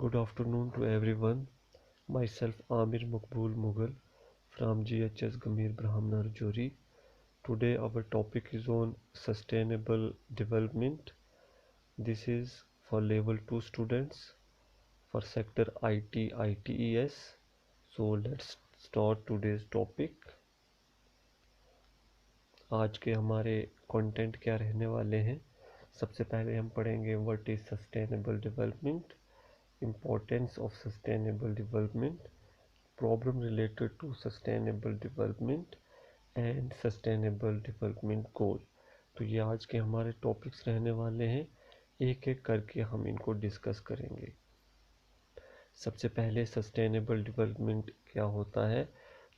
Good afternoon to everyone. Myself Amir Makbul Mughal from GHS Gamir Brahmana Rajouri. Today our topic is on sustainable development. This is for level 2 students for sector IT ITES. So let's start today's topic. आज के हमारे content क्या रहने वाले हैं। सबसे पहले हम पढ़ेंगे what is sustainable development, importance of sustainable development, problem related to sustainable development and sustainable development goal. तो ये आज के हमारे टॉपिक्स रहने वाले हैं, एक एक करके हम इनको डिस्कस करेंगे। सबसे पहले सस्टेनेबल डेवलपमेंट क्या होता है।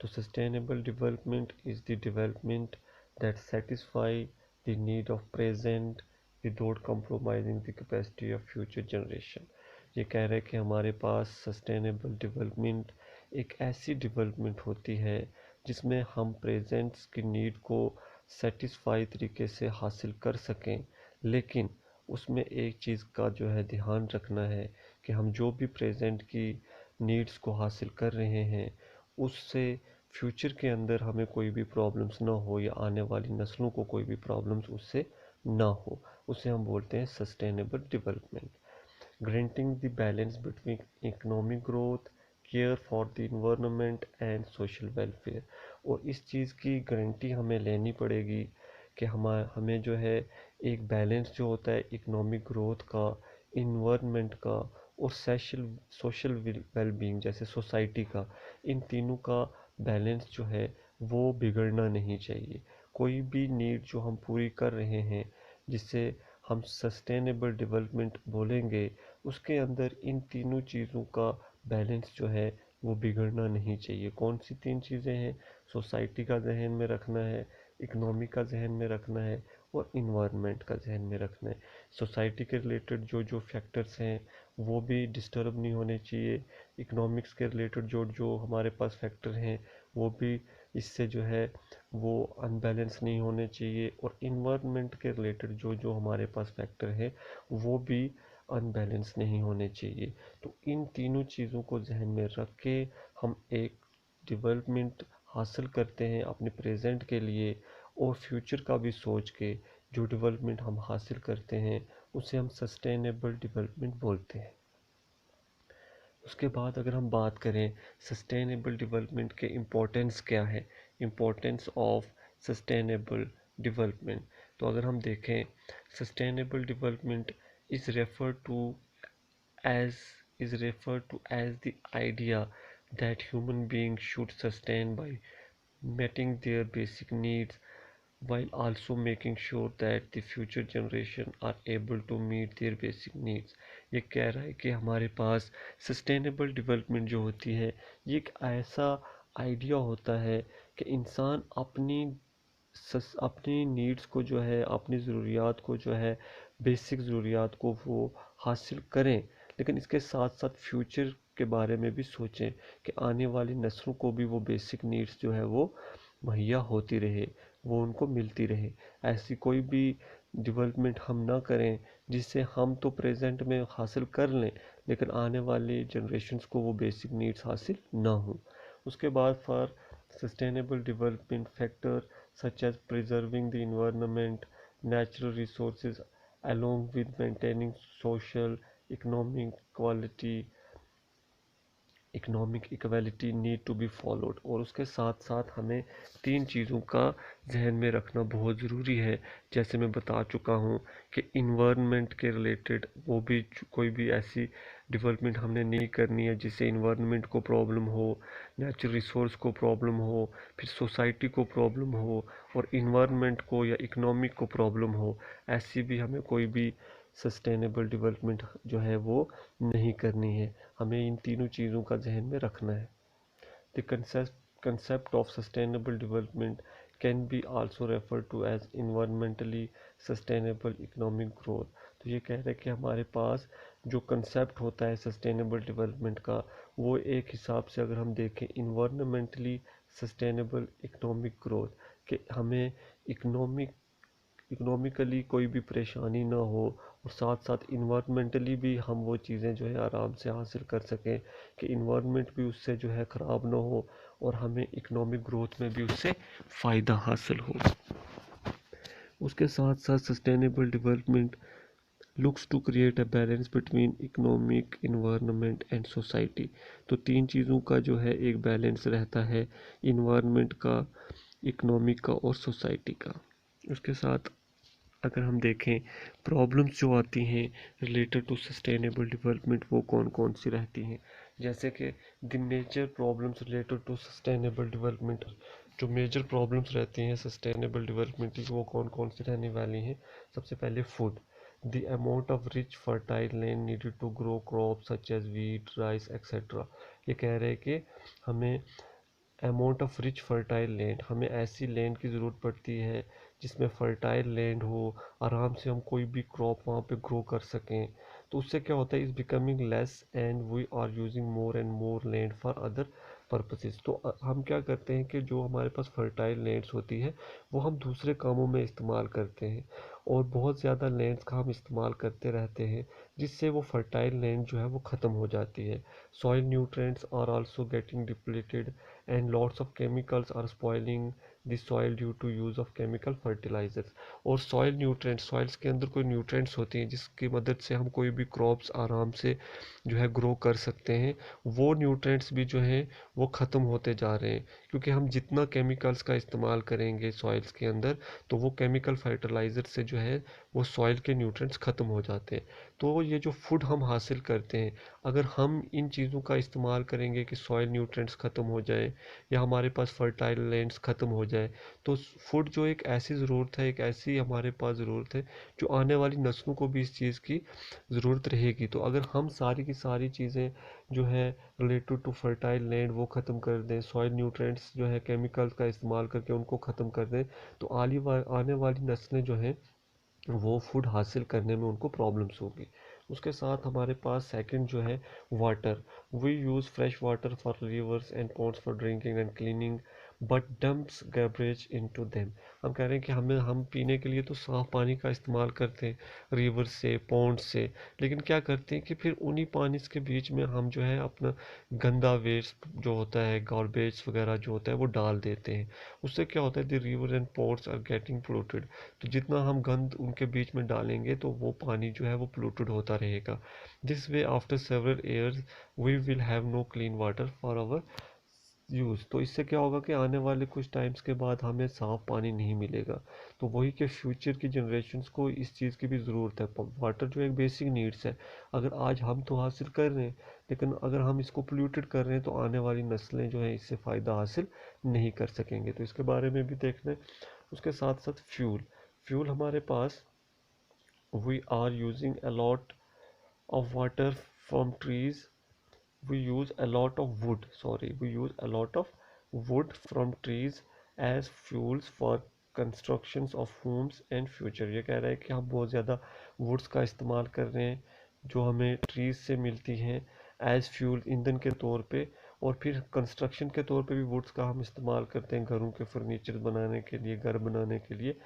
तो sustainable development is the development that satisfy the need of present without compromising the capacity of future generation. ये कह रहे हैं कि हमारे पास सस्टेनेबल डेवलपमेंट एक ऐसी डेवलपमेंट होती है जिसमें हम प्रेजेंट्स की नीड को सेटिस्फाई तरीके से हासिल कर सकें, लेकिन उसमें एक चीज़ का जो है ध्यान रखना है कि हम जो भी प्रेजेंट की नीड्स को हासिल कर रहे हैं उससे फ्यूचर के अंदर हमें कोई भी प्रॉब्लम्स ना हो या आने वाली नस्लों को कोई भी प्रॉब्लम्स उससे ना हो। उसे हम बोलते हैं sustainable development. Granting the balance between economic growth, care for the environment and social welfare. और इस चीज़ की गारंटी हमें लेनी पड़ेगी कि हमें जो है एक बैलेंस जो होता है इकोनॉमिक ग्रोथ का, इन्वायरमेंट का और सोशल वेलबींग जैसे सोसाइटी का, इन तीनों का बैलेंस जो है वो बिगड़ना नहीं चाहिए। कोई भी नीड जो हम पूरी कर रहे हैं जिससे हम सस्टेनेबल डेवलपमेंट बोलेंगे, उसके अंदर इन तीनों चीज़ों का बैलेंस जो है वो बिगड़ना नहीं चाहिए। कौन सी तीन चीज़ें हैं? सोसाइटी का जहन में रखना है, इकोनॉमी का जहन में रखना है और इन्वायरमेंट का जहन में रखना है। सोसाइटी के रिलेटेड जो जो फैक्टर्स हैं वो भी डिस्टर्ब नहीं होने चाहिए। इकोनॉमिक्स के रिलेटेड जो जो हमारे पास फैक्टर हैं वो भी इससे जो है वो अनबैलेंस नहीं होने चाहिए। और इन्वायरमेंट के रिलेटेड जो जो हमारे पास फैक्टर है वो भी अनबैलेंस नहीं होने चाहिए। तो इन तीनों चीज़ों को जहन में रख के हम एक डेवलपमेंट हासिल करते हैं अपने प्रेजेंट के लिए, और फ्यूचर का भी सोच के जो डेवलपमेंट हम हासिल करते हैं उसे हम सस्टेनेबल डेवलपमेंट बोलते हैं। उसके बाद अगर हम बात करें सस्टेनेबल डेवलपमेंट के इम्पोर्टेंस क्या है, इम्पोर्टेंस ऑफ सस्टेनेबल डेवलपमेंट, तो अगर हम देखें sustainable development is refer to as is referred to as the idea that human beings should sustain by meeting their basic needs while also making sure that the future generation are able to meet their basic needs। ये कह रहा है कि हमारे पास sustainable development जो होती है ये एक ऐसा आइडिया होता है कि इंसान अपनी नीड्स को जो है, अपनी ज़रूरियात को जो है, बेसिक ज़रूरियात को वो हासिल करें, लेकिन इसके साथ साथ फ्यूचर के बारे में भी सोचें कि आने वाली नस्लों को भी वो बेसिक नीड्स जो है वो मुहैया होती रहे, वो उनको मिलती रहे। ऐसी कोई भी डेवलपमेंट हम ना करें जिससे हम तो प्रेजेंट में हासिल कर लें लेकिन आने वाली जनरेशन्स को वो बेसिक नीड्स हासिल ना हो। उसके बाद for sustainable development factor such as preserving the environment, natural resources, along with maintaining social, economic quality, economic equality need to be followed. और उसके साथ साथ हमें तीन चीज़ों का जहन में रखना बहुत ज़रूरी है। जैसे मैं बता चुका हूँ कि इन्वायरमेंट के रिलेटेड वो भी कोई भी ऐसी डेवलपमेंट हमने नहीं करनी है जिससे इन्वायरमेंट को प्रॉब्लम हो, नेचुरल रिसोर्स को प्रॉब्लम हो, फिर सोसाइटी को प्रॉब्लम हो और इन्वायरमेंट को या इकोनॉमिक को प्रॉब्लम हो। ऐसी भी हमें कोई भी सस्टेनेबल डेवलपमेंट जो है वो नहीं करनी है। हमें इन तीनों चीज़ों का जहन में रखना है। The concept of sustainable development can be also referred to as environmentally sustainable economic growth। तो ये कह रहे हैं कि हमारे पास जो कंसेप्ट होता है सस्टेनेबल डेवलपमेंट का वो एक हिसाब से अगर हम देखें इन्वायरमेंटली सस्टेनेबल इकोनॉमिक ग्रोथ, कि हमें इकोनॉमिकली कोई भी परेशानी ना हो और साथ साथ इन्वायरमेंटली भी हम वो चीज़ें जो है आराम से हासिल कर सकें कि इन्वायरमेंट भी उससे जो है ख़राब ना हो और हमें इकोनॉमिक ग्रोथ में भी उससे फ़ायदा हासिल हो। उसके साथ साथ sustainable development looks to create a balance between economic environment and society. तो तीन चीज़ों का जो है एक बैलेंस रहता है, इन्वायरमेंट का, इकोनॉमिक का और सोसाइटी का। उसके साथ अगर हम देखें प्रॉब्लम्स जो आती हैं रिलेटेड टू सस्टेनेबल डेवलपमेंट वो कौन कौन सी रहती हैं, जैसे कि the major problems related to sustainable development, जो मेजर प्रॉब्लम्स रहती हैं सस्टेनेबल डेवलपमेंट की वो कौन कौन सी रहने वाली हैं। सबसे पहले food, the amount of rich fertile land needed to grow crop such as wheat rice etcetera. ये कह रहे हैं कि हमें amount of rich fertile land, हमें ऐसी लैंड की ज़रूरत पड़ती है जिसमें फर्टाइल लैंड हो, आराम से हम कोई भी क्रॉप वहाँ पे ग्रो कर सकें। तो उससे क्या होता है, is becoming less and we are using more and more land for other purposes. तो हम क्या करते हैं कि जो हमारे पास फर्टाइल लैंड्स होती है वो हम दूसरे कामों में इस्तेमाल करते हैं और बहुत ज़्यादा लैंड्स का हम इस्तेमाल करते रहते हैं जिससे वो फर्टाइल लैंड जो है वो ख़त्म हो जाती है। Soil nutrients are also getting depleted and lots of chemicals are spoiling the soil due to use of chemical fertilizers। और soil nutrients, soils के अंदर कोई nutrients होती हैं जिसकी मदद से हम कोई भी crops आराम से जो है ग्रो कर सकते हैं, वो nutrients भी जो हैं वो ख़त्म होते जा रहे हैं क्योंकि हम जितना केमिकल्स का इस्तेमाल करेंगे सॉइल्स के अंदर तो वो केमिकल फर्टिलाइज़र से जो है वो सॉइल के न्यूट्रिएंट्स ख़त्म हो जाते हैं। तो ये जो फूड हम हासिल करते हैं, अगर हम इन चीज़ों का इस्तेमाल करेंगे कि सॉइल न्यूट्रिएंट्स ख़त्म हो जाए या हमारे पास फर्टाइल लैंड्स ख़त्म हो जाए, तो फूड जो एक ऐसी ज़रूरत है, एक ऐसी हमारे पास ज़रूरत है जो आने वाली नस्लों को भी इस चीज़ की ज़रूरत रहेगी। तो अगर हम सारी की सारी चीज़ें जो है रिलेटेड टू फर्टाइल लैंड वो ख़त्म कर दें, सॉइल न्यूट्रिएंट्स जो है केमिकल्स का इस्तेमाल करके उनको ख़त्म कर दें, तो आने वाली नस्लें जो हैं वो फूड हासिल करने में उनको प्रॉब्लम्स होगी। उसके साथ हमारे पास सेकंड जो है water, we use fresh water for rivers and ponds for drinking and cleaning but dumps garbage into them. हम कह रहे हैं कि हम पीने के लिए तो साफ़ पानी का इस्तेमाल करते हैं रिवर से पॉन्ड से, लेकिन क्या करते हैं कि फिर उन्हीं पानी के बीच में हम जो है अपना गंदा वेस्ट जो होता है गार्बेज वगैरह जो होता है वो डाल देते हैं। उससे क्या होता है the river and ports are getting polluted. तो जितना हम गंद उनके बीच में डालेंगे तो वो पानी जो है वो पोल्यूटेड होता रहेगा। This way after several years we will have no clean water for our use. तो इससे क्या होगा कि आने वाले कुछ टाइम्स के बाद हमें साफ़ पानी नहीं मिलेगा। तो वही कि फ्यूचर की जनरेशन्स को इस चीज़ की भी ज़रूरत है। वाटर जो एक बेसिक नीड्स है, अगर आज हम तो हासिल कर रहे हैं लेकिन अगर हम इसको पोल्यूटेड कर रहे हैं तो आने वाली नस्लें जो हैं इससे फ़ायदा हासिल नहीं कर सकेंगे। तो इसके बारे में भी देखना है। उसके साथ साथ फ्यूल, फ्यूल हमारे पास we are using a lot of water from trees, we use a lot of wood, sorry, we use a lot of wood from trees as fuels for constructions of homes and future। ये कह रहा है कि हम बहुत ज़्यादा woods का इस्तेमाल कर रहे हैं जो हमें ट्रीज से मिलती हैं एज फ्यूल ईंधन के तौर पे, और फिर कंस्ट्रक्शन के तौर पे भी वुड्स का हम इस्तेमाल करते हैं घरों के फर्नीचर बनाने के लिए, घर बनाने के लिए।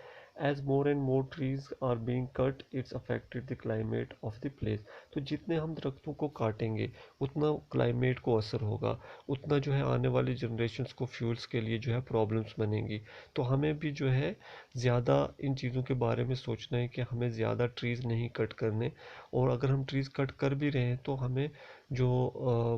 As more and more trees are being cut its affected the climate of the place. तो जितने हम दरख्तों को काटेंगे उतना क्लाइमेट को असर होगा, उतना जो है आने वाली जनरेशन्स को फ्यूल्स के लिए जो है प्रॉब्लम्स बनेंगी। तो हमें भी जो है ज़्यादा इन चीज़ों के बारे में सोचना है कि हमें ज़्यादा ट्रीज़ नहीं कट करने, और अगर हम ट्रीज़ कट कर भी रहे हैं तो हमें जो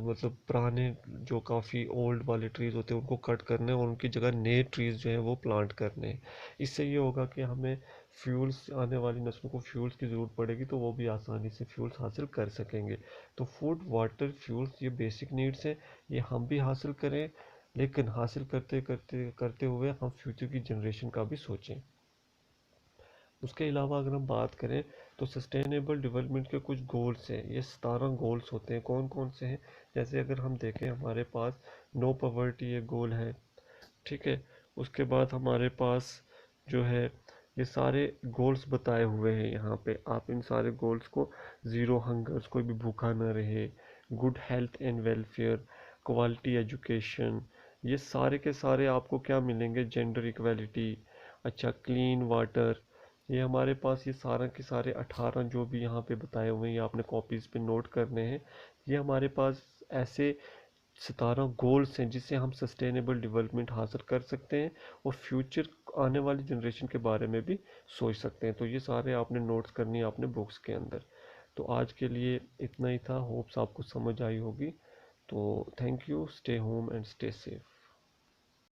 मतलब पुराने जो काफ़ी ओल्ड वाले ट्रीज़ होते हैं उनको कट करने और उनकी जगह नए ट्रीज़ जो हैं वो प्लांट करने हैं। इससे ये होगा कि हमें फ्यूल्स, आने वाली नस्लों को फ्यूल्स की ज़रूरत पड़ेगी तो वो भी आसानी से फ्यूल्स हासिल कर सकेंगे। तो फूड वाटर फ्यूल्स ये बेसिक नीड्स हैं, ये हम भी हासिल करें लेकिन हासिल करते करते करते हुए हम फ्यूचर की जनरेशन का भी सोचें। उसके अलावा अगर हम बात करें तो सस्टेनेबल डेवलपमेंट के कुछ गोल्स हैं, ये 17 गोल्स होते हैं। कौन कौन से हैं, जैसे अगर हम देखें हमारे पास नो पॉवर्टी ये गोल है, ठीक है। उसके बाद हमारे पास जो है ये सारे गोल्स बताए हुए हैं यहाँ पे, आप इन सारे गोल्स को, ज़ीरो हंगर्स, कोई भी भूखा ना रहे, good health and welfare, quality education, ये सारे के सारे आपको क्या मिलेंगे, जेंडर इक्वलिटी, अच्छा क्लीन वाटर, ये हमारे पास ये सारा के सारे 18 जो भी यहाँ पे बताए हुए हैं, ये आपने कॉपीज़ पे नोट करने हैं। ये हमारे पास ऐसे 17 गोल्स हैं जिससे हम सस्टेनेबल डेवलपमेंट हासिल कर सकते हैं और फ्यूचर आने वाली जनरेशन के बारे में भी सोच सकते हैं। तो ये सारे आपने नोट्स करनी है अपने बुक्स के अंदर। तो आज के लिए इतना ही था, होप्स आपको समझ आई होगी। तो thank you, stay home and stay safe.